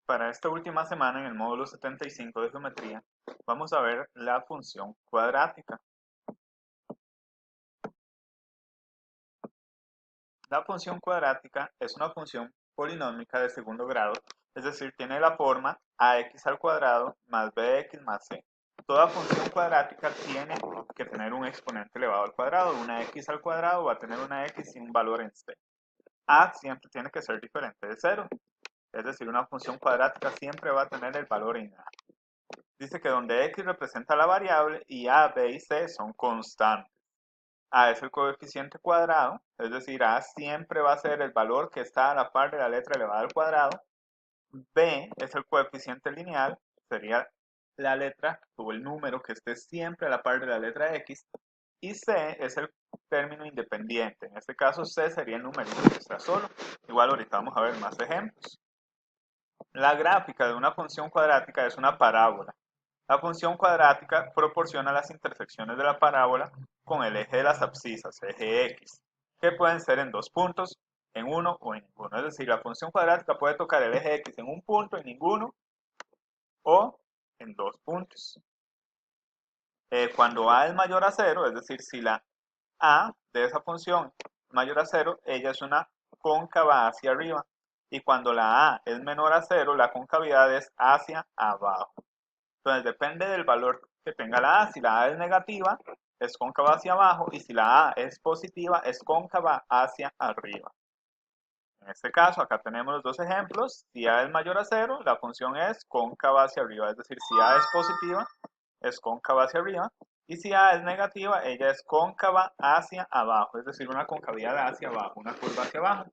Para esta última semana en el módulo 75 de geometría, vamos a ver la función cuadrática. La función cuadrática es una función polinómica de segundo grado, es decir, tiene la forma ax al cuadrado más bx más c. Toda función cuadrática tiene que tener un exponente elevado al cuadrado. Una x al cuadrado va a tener una x y un valor en c. A siempre tiene que ser diferente de 0, es decir, una función cuadrática siempre va a tener el valor en a. Dice que donde x representa la variable y a, b y c son constantes. A es el coeficiente cuadrado, es decir, a siempre va a ser el valor que está a la par de la letra elevada al cuadrado. B es el coeficiente lineal, sería la letra o el número que esté siempre a la par de la letra x. Y c es el término independiente, en este caso c sería el número que está solo. Igual ahorita vamos a ver más ejemplos. La gráfica de una función cuadrática es una parábola. La función cuadrática proporciona las intersecciones de la parábola con el eje de las abscisas, eje x, que pueden ser en dos puntos, en uno o en ninguno. Es decir, la función cuadrática puede tocar el eje x en un punto, en ninguno, o en dos puntos. Cuando a es mayor a 0, es decir, si la a de esa función es mayor a 0, ella es una cóncava hacia arriba. Y cuando la a es menor a 0, la concavidad es hacia abajo. Entonces depende del valor que tenga la A. Si la A es negativa, es cóncava hacia abajo. Y si la A es positiva, es cóncava hacia arriba. En este caso, acá tenemos los dos ejemplos. Si A es mayor a 0, la función es cóncava hacia arriba. Es decir, si A es positiva, es cóncava hacia arriba. Y si A es negativa, ella es cóncava hacia abajo. Es decir, una concavidad hacia abajo, una curva hacia abajo.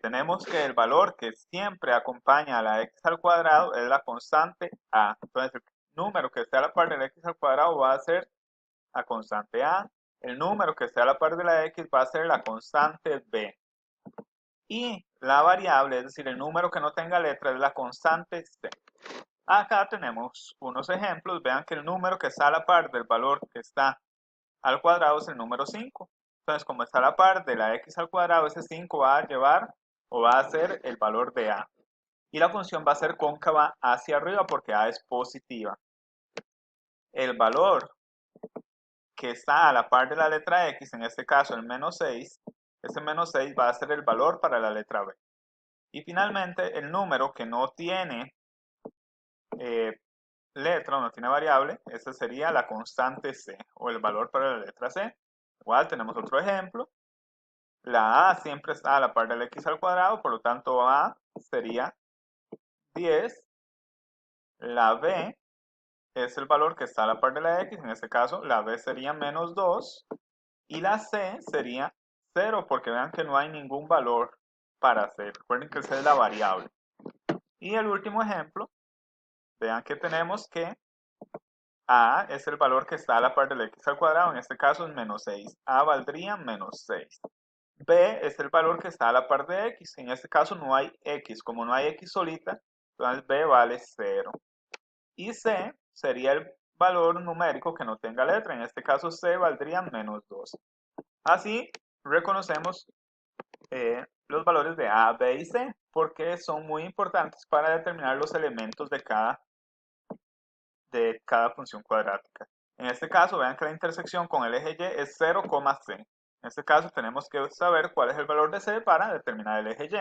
Tenemos que el valor que siempre acompaña a la x al cuadrado es la constante a. Entonces, el número que esté a la par de la x al cuadrado va a ser la constante a. El número que esté a la par de la x va a ser la constante b. Y la variable, es decir, el número que no tenga letra, es la constante c. Acá tenemos unos ejemplos. Vean que el número que está a la par del valor que está al cuadrado es el número 5. Entonces, como está a la par de la x al cuadrado, ese 5 va a llevar o va a ser el valor de a. Y la función va a ser cóncava hacia arriba porque a es positiva. El valor que está a la par de la letra x, en este caso el menos 6, ese menos 6 va a ser el valor para la letra b. Y finalmente, el número que no tiene letra o no tiene variable, esa sería la constante c o el valor para la letra c. Igual tenemos otro ejemplo. La a siempre está a la par del x al cuadrado, por lo tanto a sería 10. La b es el valor que está a la par de la x, en este caso la b sería menos 2. Y la c sería 0, porque vean que no hay ningún valor para c. Recuerden que c es la variable. Y el último ejemplo, vean que tenemos que a es el valor que está a la par del x al cuadrado, en este caso es menos 6. A valdría menos 6. B es el valor que está a la par de x, en este caso no hay x. Como no hay x solita, entonces b vale 0. Y c sería el valor numérico que no tenga letra, en este caso c valdría menos 2. Así reconocemos los valores de a, b y c, porque son muy importantes para determinar los elementos de cada función cuadrática. En este caso, vean que la intersección con el eje y es 0, c. En este caso tenemos que saber cuál es el valor de c para determinar el eje y.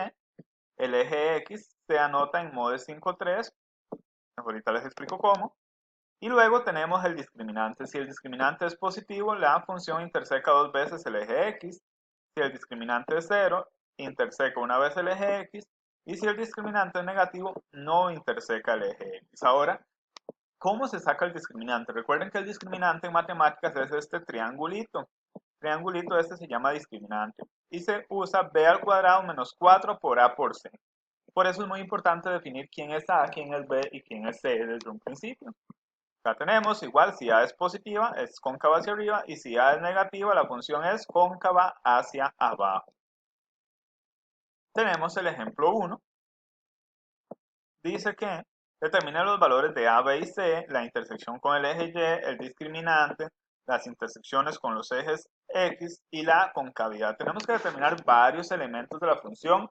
El eje x se anota en modo 5,3. Ahorita les explico cómo. Y luego tenemos el discriminante. Si el discriminante es positivo, la función interseca dos veces el eje x. Si el discriminante es 0, interseca una vez el eje x. Y si el discriminante es negativo, no interseca el eje x. Ahora, ¿cómo se saca el discriminante? Recuerden que el discriminante en matemáticas es este triangulito. Triangulito este se llama discriminante. Y se usa b al cuadrado menos 4 por a por c. Por eso es muy importante definir quién es a, quién es b y quién es c desde un principio. Acá tenemos igual, si a es positiva, es cóncava hacia arriba, y si a es negativa, la función es cóncava hacia abajo. Tenemos el ejemplo 1. Dice que determina los valores de a, b y c, la intersección con el eje y, el discriminante, las intersecciones con los ejes x y la concavidad. Tenemos que determinar varios elementos de la función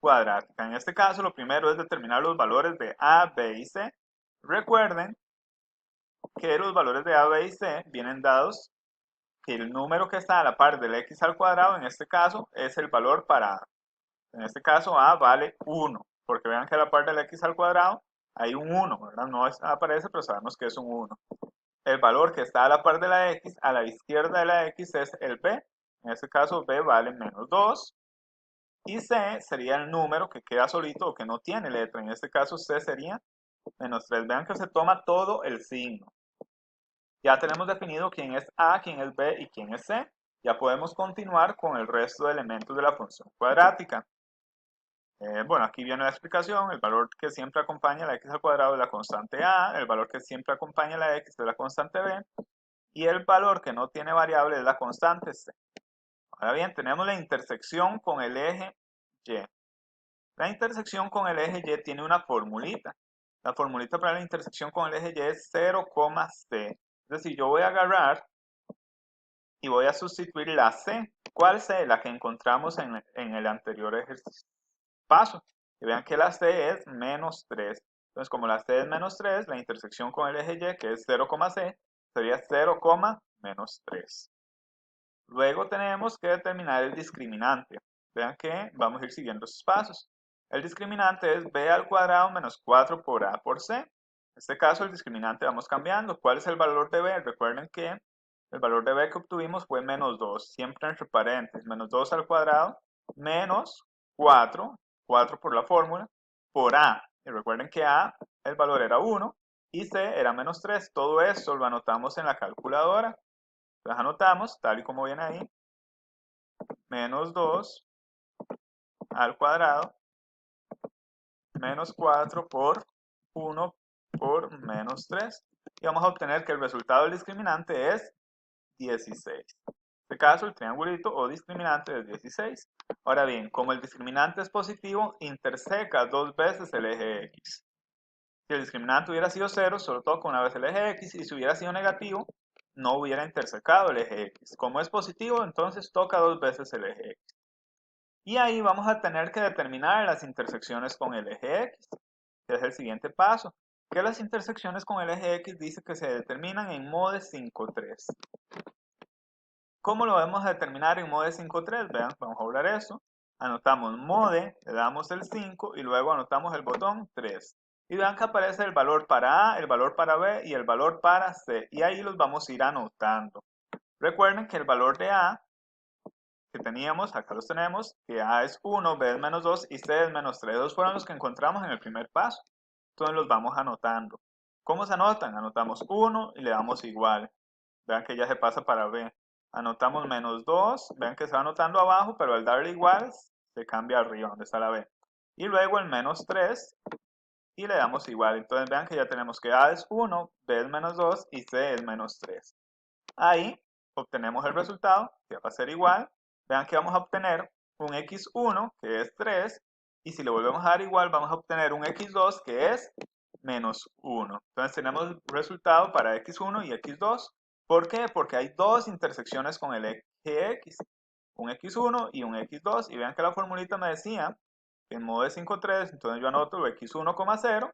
cuadrática. En este caso, lo primero es determinar los valores de a, b y c. Recuerden que los valores de a, b y c vienen dados que el número que está a la par del x al cuadrado, en este caso, es el valor para a. En este caso, a vale 1, porque vean que a la par del x al cuadrado hay un 1, ¿verdad? No aparece, pero sabemos que es un 1. El valor que está a la par de la x, a la izquierda de la x, es el b. En este caso, b vale menos 2. Y c sería el número que queda solito o que no tiene letra. En este caso, c sería menos 3. Vean que se toma todo el signo. Ya tenemos definido quién es a, quién es b y quién es c. Ya podemos continuar con el resto de elementos de la función cuadrática. Bueno, aquí viene la explicación. El valor que siempre acompaña a la x al cuadrado es la constante a, el valor que siempre acompaña a la x es la constante b, y el valor que no tiene variable es la constante c. Ahora bien, tenemos la intersección con el eje y. La intersección con el eje y tiene una formulita. La formulita para la intersección con el eje y es 0, c. Es decir, yo voy a agarrar y voy a sustituir la c. ¿Cuál c? La que encontramos en el anterior paso. Y vean que la c es menos 3. Entonces, como la c es menos 3, la intersección con el eje y, que es 0, c, sería 0, menos 3. Luego tenemos que determinar el discriminante. Vean que vamos a ir siguiendo esos pasos. El discriminante es b al cuadrado menos 4 por a por c. En este caso el discriminante vamos cambiando. ¿Cuál es el valor de b? Recuerden que el valor de b que obtuvimos fue menos 2, siempre entre paréntesis, menos 2 al cuadrado, menos 4, 4 por la fórmula, por a. Y recuerden que a, el valor era 1 y c era menos 3. Todo esto lo anotamos en la calculadora. Entonces anotamos, tal y como viene ahí, menos 2 al cuadrado, menos 4 por 1 por menos 3. Y vamos a obtener que el resultado del discriminante es 16. En este caso, el triangulito o discriminante es 16. Ahora bien, como el discriminante es positivo, interseca dos veces el eje X. Si el discriminante hubiera sido 0, solo toca una vez el eje X, y si hubiera sido negativo, no hubiera intersecado el eje X. Como es positivo, entonces toca dos veces el eje X. Y ahí vamos a tener que determinar las intersecciones con el eje X, que es el siguiente paso. Que las intersecciones con el eje X dice que se determinan en mode 5,3. ¿Cómo lo vamos a determinar en mode 5,3? Vean, vamos a hablar eso. Anotamos mode, le damos el 5 y luego anotamos el botón 3. Y vean que aparece el valor para A, el valor para B y el valor para C. Y ahí los vamos a ir anotando. Recuerden que el valor de A que teníamos, acá los tenemos, que A es 1, B es menos 2 y C es menos 3. Esos fueron los que encontramos en el primer paso. Entonces los vamos anotando. ¿Cómo se anotan? Anotamos 1 y le damos igual. Vean que ya se pasa para B. Anotamos menos 2, vean que se va anotando abajo, pero al darle igual se cambia arriba, donde está la B. Y luego el menos 3 y le damos igual. Entonces vean que ya tenemos que A es 1, B es menos 2 y C es menos 3. Ahí obtenemos el resultado, que va a ser igual. Vean que vamos a obtener un x1, que es 3, y si le volvemos a dar igual, vamos a obtener un x2, que es menos 1. Entonces tenemos el resultado para x1 y x2. ¿Por qué? Porque hay dos intersecciones con el eje x, un x1 y un x2, y vean que la formulita me decía que en modo de 5,3, entonces yo anoto x1, 0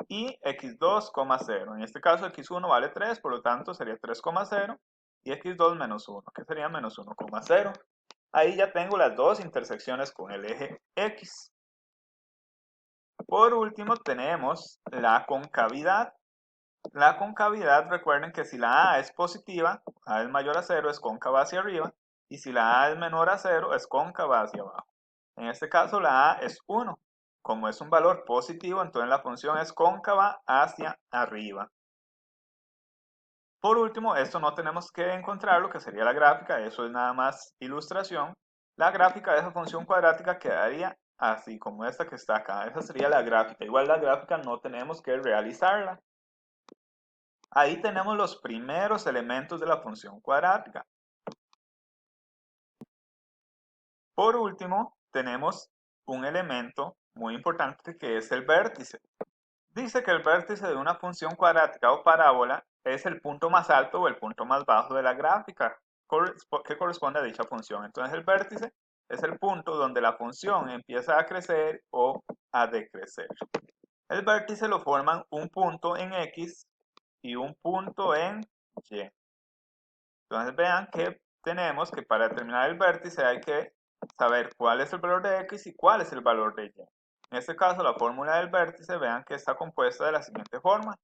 y x2, 0. En este caso x1 vale 3, por lo tanto sería 3, 0 y x2 menos 1, que sería menos 1, 0. Ahí ya tengo las dos intersecciones con el eje x. Por último tenemos la concavidad. La concavidad, recuerden que si la A es positiva, A es mayor a 0, es cóncava hacia arriba, y si la A es menor a 0, es cóncava hacia abajo. En este caso la A es 1. Como es un valor positivo, entonces la función es cóncava hacia arriba. Por último, esto no tenemos que encontrar lo que sería la gráfica, eso es nada más ilustración. La gráfica de esa función cuadrática quedaría así, como esta que está acá. Esa sería la gráfica. Igual la gráfica no tenemos que realizarla. Ahí tenemos los primeros elementos de la función cuadrática. Por último, tenemos un elemento muy importante que es el vértice. Dice que el vértice de una función cuadrática o parábola es el punto más alto o el punto más bajo de la gráfica que corresponde a dicha función. Entonces el vértice es el punto donde la función empieza a crecer o a decrecer. El vértice lo forman un punto en X y un punto en Y. Entonces vean que tenemos que para determinar el vértice hay que saber cuál es el valor de X y cuál es el valor de Y. En este caso la fórmula del vértice, vean que está compuesta de la siguiente forma.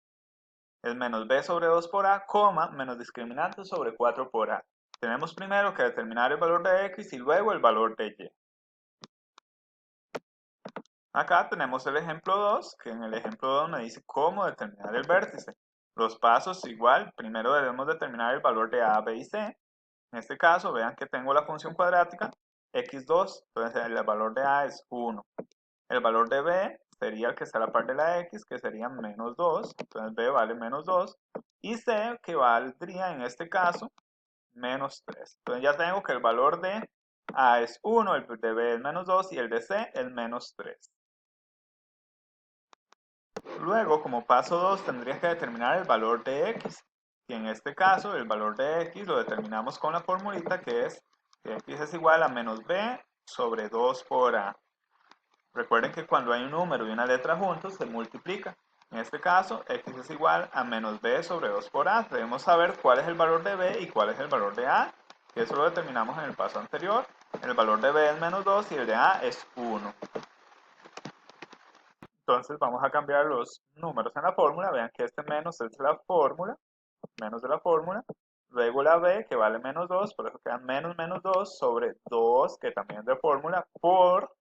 Es menos b sobre 2 por a, coma, menos discriminante sobre 4 por a. Tenemos primero que determinar el valor de X y luego el valor de Y. Acá tenemos el ejemplo 2, que en el ejemplo 2 me dice cómo determinar el vértice. Los pasos igual, primero debemos determinar el valor de a, b y c. En este caso, vean que tengo la función cuadrática x2, entonces el valor de a es 1. El valor de b sería el que está a la par de la x, que sería menos 2, entonces b vale menos 2. Y c, que valdría en este caso menos 3. Entonces ya tengo que el valor de a es 1, el de b es menos 2 y el de c es menos 3. Luego, como paso 2, tendrías que determinar el valor de x. Y en este caso, el valor de x lo determinamos con la formulita que es que x es igual a menos b sobre 2 por a. Recuerden que cuando hay un número y una letra juntos, se multiplica. En este caso, x es igual a menos b sobre 2 por a. Debemos saber cuál es el valor de b y cuál es el valor de a, que eso lo determinamos en el paso anterior. El valor de b es menos 2 y el de a es 1. Entonces vamos a cambiar los números en la fórmula. Vean que este menos es la fórmula, menos de la fórmula. Luego la b, que vale menos 2, por eso queda menos menos 2 sobre 2, que también es de fórmula, por,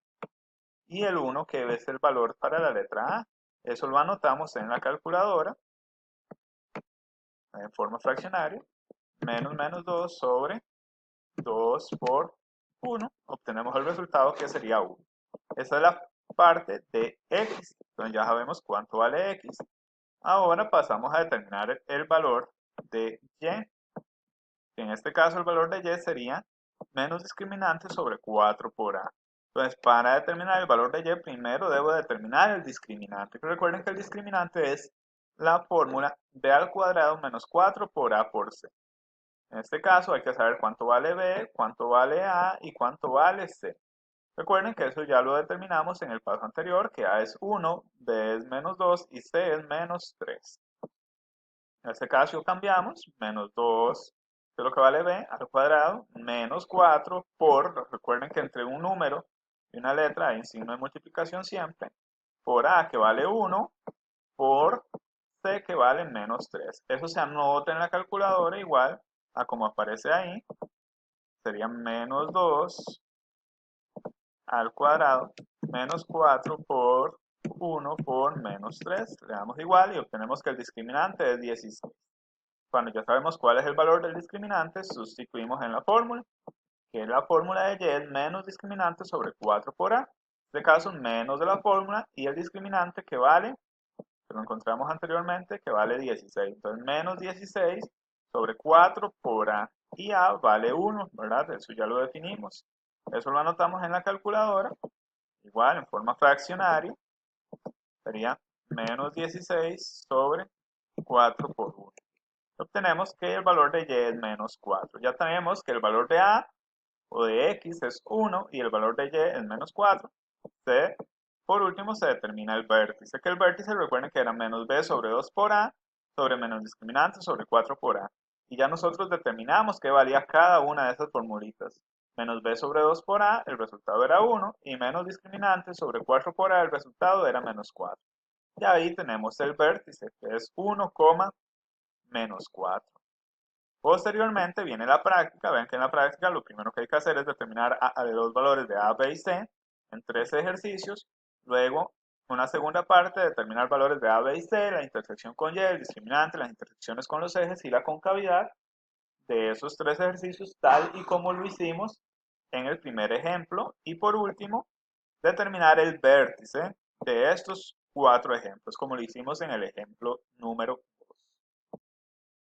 y el 1, que es el valor para la letra a. Eso lo anotamos en la calculadora, en forma fraccionaria. Menos menos 2 sobre 2 por 1. Obtenemos el resultado que sería 1. Esa es la parte de x. Entonces ya sabemos cuánto vale x. Ahora pasamos a determinar el valor de y. En este caso el valor de y sería menos discriminante sobre 4 por a. Entonces para determinar el valor de y primero debo determinar el discriminante. Recuerden que el discriminante es la fórmula b al cuadrado menos 4 por a por c. En este caso hay que saber cuánto vale b, cuánto vale a y cuánto vale c. Recuerden que eso ya lo determinamos en el paso anterior, que a es 1, b es menos 2 y c es menos 3. En este caso cambiamos, menos 2, que es lo que vale b, al cuadrado, menos 4 por, recuerden que entre un número y una letra hay un signo de multiplicación siempre, por a, que vale 1, por c, que vale menos 3. Eso se anota en la calculadora igual a como aparece ahí, sería menos 2 al cuadrado, menos 4 por 1 por menos 3. Le damos igual y obtenemos que el discriminante es 16. Cuando ya sabemos cuál es el valor del discriminante, sustituimos en la fórmula, que la fórmula de y es menos discriminante sobre 4 por a. En este caso, menos de la fórmula y el discriminante que vale, que lo encontramos anteriormente, que vale 16. Entonces, menos 16 sobre 4 por a. Y a vale 1, ¿verdad? Eso ya lo definimos. Eso lo anotamos en la calculadora, igual en forma fraccionaria, sería menos 16 sobre 4 por 1. Obtenemos que el valor de y es menos 4. Ya tenemos que el valor de a o de x es 1 y el valor de y es menos 4. Por último se determina el vértice, que el vértice recuerden que era menos b sobre 2 por a sobre menos discriminante sobre 4 por a. Y ya nosotros determinamos que valía cada una de esas formulitas. Menos b sobre 2 por a, el resultado era 1, y menos discriminante sobre 4 por a, el resultado era menos 4. Y ahí tenemos el vértice, que es 1, menos 4. Posteriormente viene la práctica. Vean que en la práctica lo primero que hay que hacer es determinar los valores de a, b y c en 3 ejercicios. Luego, una segunda parte, determinar valores de a, b y c, la intersección con y, el discriminante, las intersecciones con los ejes y la concavidad de esos 3 ejercicios, tal y como lo hicimos en el primer ejemplo. Y por último, determinar el vértice de estos 4 ejemplos, como lo hicimos en el ejemplo número